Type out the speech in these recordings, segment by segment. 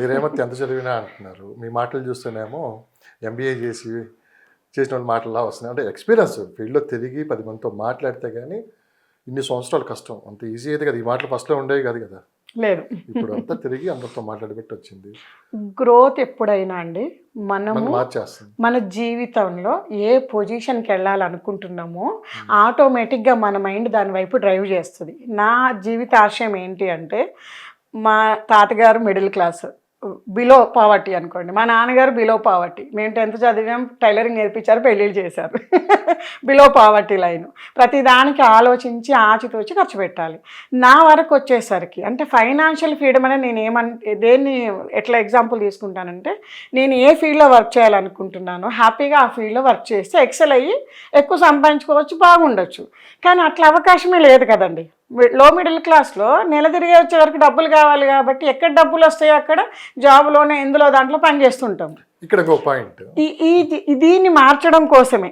మీరేమో 10th చదివినా అంటున్నారు. మీ మాటలు చూస్తేనేమో ఎంబీఏ చేసిన వాళ్ళ మాటల్లా వస్తున్నాయి. అంటే ఎక్స్పీరియన్స్ ఫీల్డ్లో తిరిగి 10 మందితో మాట్లాడితే కానీ ఇన్ని సంవత్సరాలు కష్టం. అంత ఈజీ అయితే కదా. ఈ మాటలు ఫస్ట్లో ఉండేవి కాదు కదా. లేదు. ఇప్పుడు అంతా తిరిగి అందరితో మాట్లాడబెట్టి వచ్చింది. గ్రోత్ ఎప్పుడైనా అండి మనం మనము మార్చేస్తుంది. మన జీవితంలో ఏ పొజిషన్కి వెళ్ళాలనుకుంటున్నామో ఆటోమేటిక్గా మన మైండ్ దాని వైపు డ్రైవ్ చేస్తుంది. నా జీవిత ఆశయం ఏంటి అంటే, మా తాతగారు మిడిల్ క్లాస్, బిలో పావర్టీ అనుకోండి, మా నాన్నగారు బిలో పావర్టీ, మేము 10th చదివాం, టైలరింగ్ నేర్పించారు, పెళ్ళిళ్ళు చేశారు. Below poverty line. ప్రతిదానికి ఆలోచించి ఆచితూచి ఖర్చు పెట్టాలి. నా వరకు వచ్చేసరికి అంటే ఫైనాన్షియల్ ఫ్రీడమ్ అనేది నేను దేన్ని ఎట్లా ఎగ్జాంపుల్ తీసుకుంటానంటే, నేను ఏ ఫీల్డ్లో వర్క్ చేయాలనుకుంటున్నానో హ్యాపీగా ఆ ఫీల్డ్లో వర్క్ చేస్తే ఎక్సెల్ అయ్యి ఎక్కువ సంపాదించుకోవచ్చు, బాగుండొచ్చు. కానీ అట్లా అవకాశమే లేదు కదండి. లో మిడిల్ క్లాస్లో నెల తిరిగి వచ్చే వరకు డబ్బులు కావాలి కాబట్టి ఎక్కడ డబ్బులు వస్తాయో అక్కడ జాబ్లోనే ఎందులో దాంట్లో పనిచేస్తుంటాం. ఇక్కడ ఇంకో పాయింట్, దీన్ని మార్చడం కోసమే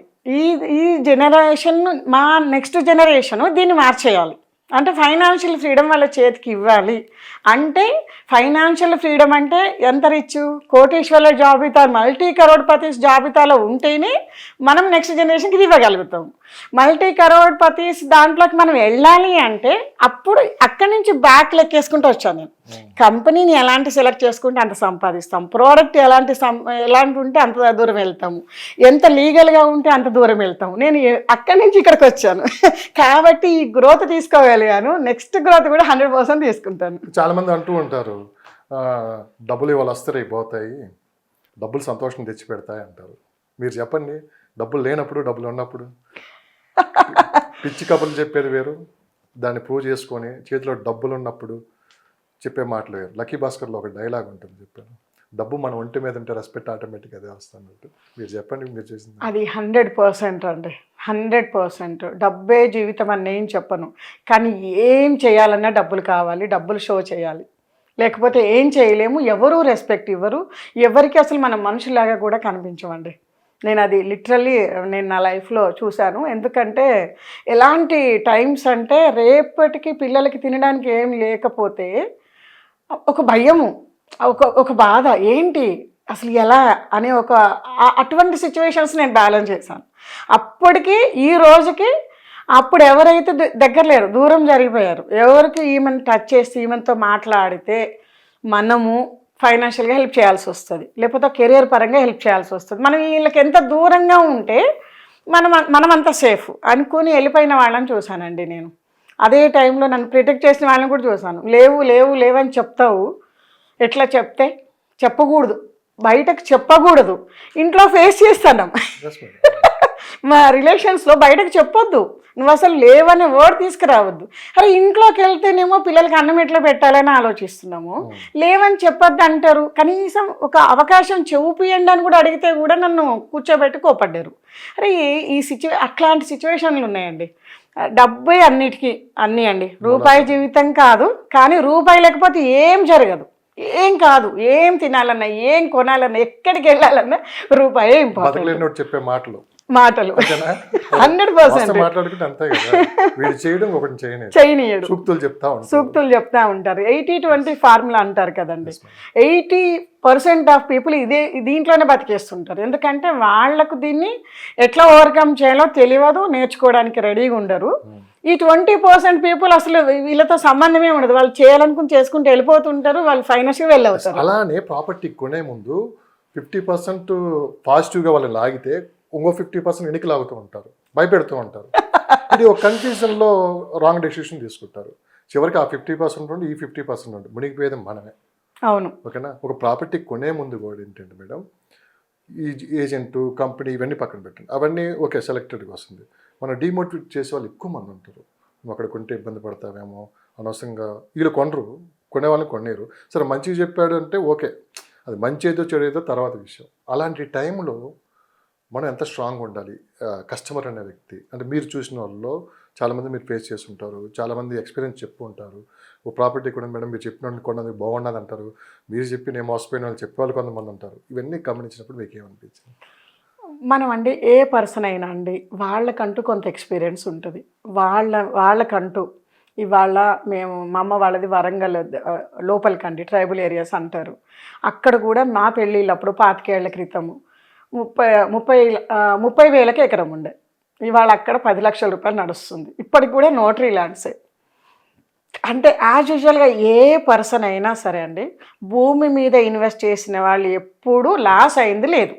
ఈ జనరేషన్, మా నెక్స్ట్ జనరేషన్ దీన్ని మార్చేయాలి. అంటే ఫైనాన్షియల్ ఫ్రీడమ్ వాళ్ళ చేతికి ఇవ్వాలి. అంటే ఫైనాన్షియల్ ఫ్రీడమ్ అంటే ఎంత రిచ్, కోటీశ్వర్ల జాబితా, మల్టీ కరోడ్పతీస్ జాబితాలో ఉంటేనే మనం నెక్స్ట్ జనరేషన్కి ఇది ఇవ్వగలుగుతాం. మల్టీ కరోడ్పతీస్ దాంట్లోకి మనం వెళ్ళాలి అంటే అప్పుడు అక్కడి నుంచి బ్యాక్ లెక్కేసుకుంటూ వచ్చాను నేను. కంపెనీని ఎలాంటి సెలెక్ట్ చేసుకుంటే అంత సంపాదిస్తాం, ప్రోడక్ట్ ఎలాంటి ఉంటే అంత దూరం వెళ్తాము, ఎంత లీగల్గా ఉంటే అంత దూరం వెళ్తాము. నేను అక్కడి నుంచి ఇక్కడికి వచ్చాను కాబట్టి ఈ గ్రోత్ తీసుకోగలిగాను. నెక్స్ట్ గ్రోత్ కూడా 100% తీసుకుంటాను. చాలామంది అంటూ ఉంటారు, డబ్బులు ఇవాళ వస్తాయి పోతాయి, డబ్బులు సంతోషం తెచ్చి పెడతాయి అంటారు. మీరు చెప్పండి, డబ్బులు లేనప్పుడు డబ్బులు ఉన్నప్పుడు పిచ్చి కబుర్లు చెప్పేది వేరు, దాన్ని ప్రూవ్ చేసుకొని చేతిలో డబ్బులు ఉన్నప్పుడు చెప్పే మాటలు వేరు. లక్కీ భాస్కర్లో ఒక డైలాగ్ ఉంటుంది, చెప్పాను, డబ్బు మన ఒంటి మీద ఉంటే రెస్పెక్ట్ ఆటోమేటిక్గా అదే వస్తున్నట్టు. మీరు చెప్పండి, మీరు చేసింది అది 100% అండి. 100% డబ్బే జీవితం అని నేను చెప్పను. కానీ ఏం చేయాలన్నా డబ్బులు కావాలి, డబ్బులు షో చేయాలి, లేకపోతే ఏం చేయలేము. ఎవరు రెస్పెక్ట్ ఇవ్వరు, ఎవరికి అసలు మనం మనుషులాగా కూడా కనిపించమండి. నేను అది లిటరల్లీ నేను నా లైఫ్లో చూశాను. ఎందుకంటే ఎలాంటి టైమ్స్ అంటే, రేపటికి పిల్లలకి తినడానికి ఏం లేకపోతే ఒక భయము, ఒక బాధ, ఏంటి అసలు ఎలా అనే అటువంటి సిచ్యువేషన్స్ నేను బ్యాలెన్స్ చేశాను. అప్పటికి ఈ రోజుకి అప్పుడు ఎవరైతే దగ్గర లేరు, దూరం జరిగిపోయారు, ఎవరికి ఈమెను టచ్ చేసి ఈమెతో మాట్లాడితే మనము ఫైనాన్షియల్గా హెల్ప్ చేయాల్సి వస్తుంది, లేకపోతే కెరియర్ పరంగా హెల్ప్ చేయాల్సి వస్తుంది. మనం వీళ్ళకి ఎంత దూరంగా ఉంటే మనమంత సేఫ్ అనుకుని వెళ్ళిపోయిన వాళ్ళని చూశానండి నేను. అదే టైంలో నన్ను ప్రొటెక్ట్ చేసిన వాళ్ళని కూడా చూశాను. లేవు అని చెప్తావు, ఎట్లా చెప్తే చెప్పకూడదు, బయటకు చెప్పకూడదు, ఇంట్లో ఫేస్ చేస్తాను. మా రిలేషన్స్లో బయటకు చెప్పొద్దు, నువ్వు అసలు లేవనే వర్డ్ తీసుకురావద్దు. అరే ఇంట్లోకి వెళ్తేనేమో పిల్లలకి అన్నం ఎట్లా పెట్టాలని ఆలోచిస్తున్నాము, లేవని చెప్పొద్దు అంటారు. కనీసం ఒక అవకాశం చూపియండి అని కూడా అడిగితే కూడా నన్ను కూర్చోబెట్టి కోపడ్డారు. అరే అట్లాంటి సిచ్యువేషన్లు ఉన్నాయండి. డబ్బే అన్నిటికీ అన్నీ అండి. రూపాయి జీవితం కాదు, కానీ రూపాయి లేకపోతే ఏం జరగదు, ఏం కాదు. ఏం తినాలన్నా, ఏం కొనాలన్నా, ఎక్కడికి వెళ్ళాలన్నా రూపాయే ఇంపార్టెంట్. చెప్పే మాటలు 100% మాట్లాడుకుంటే అంతే కదా. వీడు చేయడం ఒకటి చేయనీయడు, సూక్తులు చెప్తా ఉంటారు. 80-20 ఫార్ములా అంటారు కదండి. 80% ఆఫ్ పీపుల్ దీంట్లోనే బతికేస్తుంటారు. ఎందుకంటే వాళ్లకు దీన్ని ఎట్లా ఓవర్కమ్ చేయాలో తెలియదు, నేర్చుకోవడానికి రెడీగా ఉండరు. ఈ 20% పీపుల్ అసలు వీళ్ళతో సంబంధమే ఉండదు, వాళ్ళు చేయాలనుకుని చేసుకుంటూ వెళ్ళిపోతుంటారు, వాళ్ళు ఫైనాన్షియల్ వెళ్ళవుతారు. అలానే ప్రాపర్టీ కొనే ముందు 50% పాజిటివ్గా వాళ్ళు లాగితే ఇంకో 50% వెనక్కి లాగుతూ ఉంటారు, భయపెడుతూ ఉంటారు. ఇది ఒక కన్ఫ్యూజన్లో రాంగ్ డెసిషన్ తీసుకుంటారు. చివరికి ఆ 50% నుండి ఈ 50% నుండి మునిగిపోయేది మనమే. అవును, ఓకేనా. ఒక ప్రాపర్టీ కొనే ముందు కూడా ఏంటంటే మేడం, ఈ ఏజెంటు, కంపెనీ ఇవన్నీ పక్కన పెట్టండి, అవన్నీ ఓకే సెలెక్టెడ్గా వస్తుంది. మనం డిమోటివేట్ చేసే వాళ్ళు ఎక్కువ మంది ఉంటారు. నువ్వు అక్కడ కొంటే ఇబ్బంది పడతావేమో, అనవసరంగా వీళ్ళు కొనరు, కొనే వాళ్ళని కొనేరు. సరే మంచిగా చెప్పాడు అంటే ఓకే, అది మంచి ఏదో చెడు ఏదో తర్వాత విషయం. అలాంటి టైంలో మనం ఎంత స్ట్రాంగ్ ఉండాలి. కస్టమర్ అనే వ్యక్తి అంటే మీరు చూసిన వాళ్ళలో చాలామంది మీరు ఫేస్ చేసి ఉంటారు, చాలామంది ఎక్స్పీరియన్స్ చెప్పు ఉంటారు. ఓ ప్రాపర్టీ కూడా మేడం మీరు చెప్పిన కొన్నది బాగున్నది అంటారు, మీరు చెప్పి నేను మోసపోయిన వాళ్ళు చెప్పేవాళ్ళు కొంతమంది ఉంటారు. ఇవన్నీ గమనించినప్పుడు మీకు ఏమనిపించింది? మనం అండి ఏ పర్సన్ అయినా అండి వాళ్ళకంటూ కొంత ఎక్స్పీరియన్స్ ఉంటుంది, వాళ్ళకంటూ ఇవాళ మేము మా అమ్మ వాళ్ళది వరంగల్ లోపలికండి, ట్రైబల్ ఏరియాస్ అంటారు. అక్కడ కూడా మా పెళ్ళిళ్ళప్పుడు 25 ఏళ్ల క్రితము 30,000కి ఎకరం ఉండే. ఇవాళ అక్కడ 10 లక్షల రూపాయలు నడుస్తుంది. ఇప్పటికి కూడా నోటరీ ల్యాండ్సే. అంటే యాజ్ యూజువల్గా ఏ పర్సన్ అయినా సరే అండి, భూమి మీద ఇన్వెస్ట్ చేసిన వాళ్ళు ఎప్పుడూ లాస్ అయింది లేదు.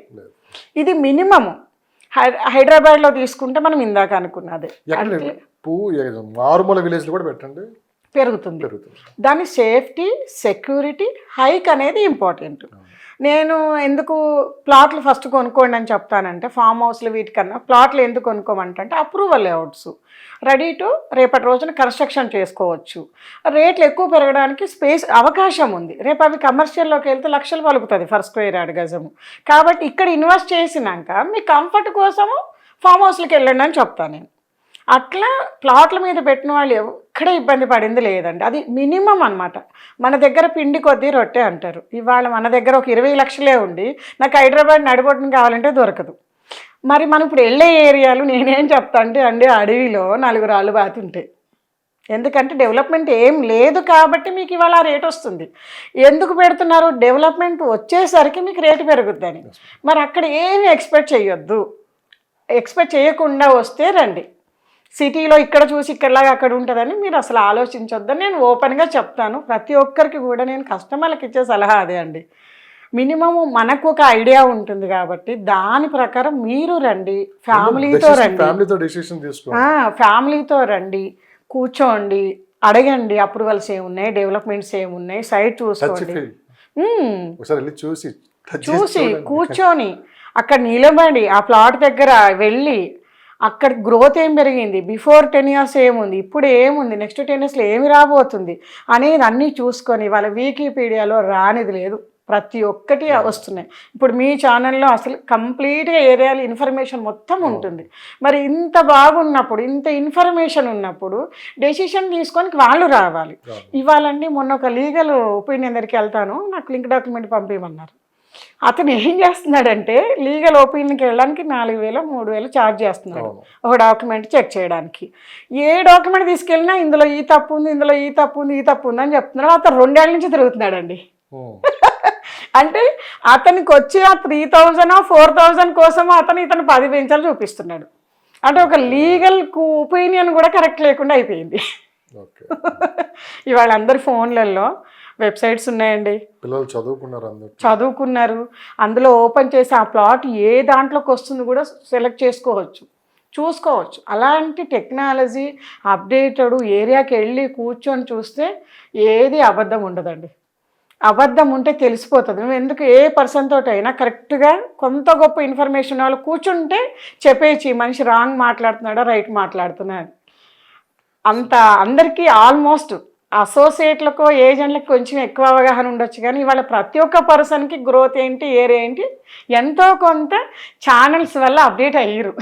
ఇది మినిమము. హైదరాబాద్లో తీసుకుంటే మనం ఇందాక అనుకున్నదే మారుమూల విలేజ్ కూడా పెట్టండి, పెరుగుతుంది. దాని సేఫ్టీ, సెక్యూరిటీ, హైక్ అనేది ఇంపార్టెంట్. నేను ఎందుకు ప్లాట్లు ఫస్ట్ కొనుక్కోండి అని చెప్తానంటే, ఫామ్ హౌస్లు వీటికన్నా ప్లాట్లు ఎందుకు కొనుక్కోమంటే అప్రూవల్ లేఅవుట్స్ రెడీ టు రేపటి రోజున కన్స్ట్రక్షన్ చేసుకోవచ్చు. రేట్లు ఎక్కువ పెరగడానికి స్పేస్ అవకాశం ఉంది. రేపు అవి కమర్షియల్లోకి వెళ్తే లక్షలు పలుకుతుంది ఫర్ స్క్వేర్ యార్డ్ గజము. కాబట్టి ఇక్కడ ఇన్వెస్ట్ చేసినాక మీ కంఫర్ట్ కోసము ఫామ్ హౌస్లకి వెళ్ళండి అని చెప్తాను నేను. అట్లా ప్లాట్ల మీద పెట్టిన వాళ్ళు ఎక్కడ ఇబ్బంది పడింది లేదండి. అది మినిమం అనమాట. మన దగ్గర పిండి కొద్దీ రొట్టె అంటారు. ఇవాళ మన దగ్గర ఒక 20 లక్షలే ఉండి నాకు హైదరాబాద్ నడిబొట్టును కావాలంటే దొరకదు. మరి మనం ఇప్పుడు వెళ్ళే ఏరియాలు నేనేం చెప్తా అంటే అండి, అడవిలో 4 రాళ్ళు బాతి ఉంటాయి. ఎందుకంటే డెవలప్మెంట్ ఏం లేదు కాబట్టి మీకు ఇవాళ రేట్ వస్తుంది. ఎందుకు పెడుతున్నారు? డెవలప్మెంట్ వచ్చేసరికి మీకు రేటు పెరుగుద్దని. మరి అక్కడ ఏమి ఎక్స్పెక్ట్ చేయొద్దు. ఎక్స్పెక్ట్ చేయకుండా వస్తే రండి. సిటీలో ఇక్కడ చూసి ఇక్కడలాగా అక్కడ ఉంటుందని మీరు అసలు ఆలోచించొద్దని నేను ఓపెన్గా చెప్తాను. ప్రతి ఒక్కరికి కూడా నేను కస్టమర్లకు ఇచ్చే సలహా అదే అండి. మినిమము మనకు ఒక ఐడియా ఉంటుంది కాబట్టి దాని ప్రకారం మీరు రండి, ఫ్యామిలీతో రండి, కూర్చోండి, అడగండి అప్రూవల్స్ ఏమున్నాయి, డెవలప్మెంట్స్ ఏమున్నాయి, సైట్ చూసుకోండి. చూసి కూర్చొని అక్కడ నిలబడి ఆ ప్లాట్ దగ్గర వెళ్ళి అక్కడ గ్రోత్ ఏం పెరిగింది, బిఫోర్ 10 years ఏముంది, ఇప్పుడు ఏముంది, నెక్స్ట్ 10 yearsలో ఏమి రాబోతుంది అనేది అన్నీ చూసుకొని, వాళ్ళ వికీపీడియాలో రానిది లేదు, ప్రతి ఒక్కటి వస్తున్నాయి. ఇప్పుడు మీ ఛానల్లో అసలు కంప్లీట్గా ఏరియాలో ఇన్ఫర్మేషన్ మొత్తం ఉంటుంది. మరి ఇంత బాగున్నప్పుడు, ఇంత ఇన్ఫర్మేషన్ ఉన్నప్పుడు డెసిషన్ తీసుకొని వాళ్ళు రావాలి. ఇవ్వాలండి మొన్న ఒక లీగల్ ఒపీనియన్ దగ్గరికి వెళ్తాను, నాకు లింక్ డాక్యుమెంట్ పంపించమన్నారు. అతను ఏం చేస్తున్నాడంటే లీగల్ ఒపీనియన్కి వెళ్ళడానికి 4,000 3,000 ఛార్జ్ చేస్తున్నాడు ఒక డాక్యుమెంట్ చెక్ చేయడానికి. ఏ డాక్యుమెంట్ తీసుకెళ్ళినా ఇందులో ఈ తప్పు ఉంది, ఇందులో ఈ తప్పు ఉంది, ఈ తప్పు ఉంది అని చెప్తున్నాడు. అతను 2 ఏళ్ల నుంచి తిరుగుతున్నాడండి. అంటే అతనికి వచ్చి ఆ 3,000 4,000 కోసమో ఇతను 10 పెంచాలు చూపిస్తున్నాడు. అంటే ఒక లీగల్ ఒపీనియన్ కూడా కరెక్ట్ లేకుండా అయిపోయింది. ఇవాళ అందరి ఫోన్లలో వెబ్సైట్స్ ఉన్నాయండి, పిల్లలు చదువుకున్నారు. అందులో ఓపెన్ చేసి ఆ ప్లాట్ ఏ దాంట్లోకి వస్తుంది కూడా సెలెక్ట్ చూసుకోవచ్చు. అలాంటి టెక్నాలజీ అప్డేటెడ్ ఏరియాకి వెళ్ళి కూర్చొని చూస్తే ఏది అబద్ధం ఉండదండి. అబద్ధం ఉంటే తెలిసిపోతుంది. నువ్వు ఎందుకు ఏ పర్సన్ తోటి అయినా కరెక్ట్గా కొంత గొప్ప ఇన్ఫర్మేషన్ వాళ్ళు కూర్చుంటే చెప్పేసి మనిషి రాంగ్ మాట్లాడుతున్నాడా రైట్ మాట్లాడుతున్నాడు అంత. అందరికీ ఆల్మోస్ట్ అసోసియేట్లకో ఏజెంట్లకు కొంచెం ఎక్కువ అవగాహన ఉండొచ్చు, కానీ ఇవాళ ప్రతి ఒక్క పర్సన్కి గ్రోత్ ఏంటి, ఏరియా ఏంటి ఎంతో కొంత ఛానల్స్ వల్ల అప్డేట్ అయ్యారు.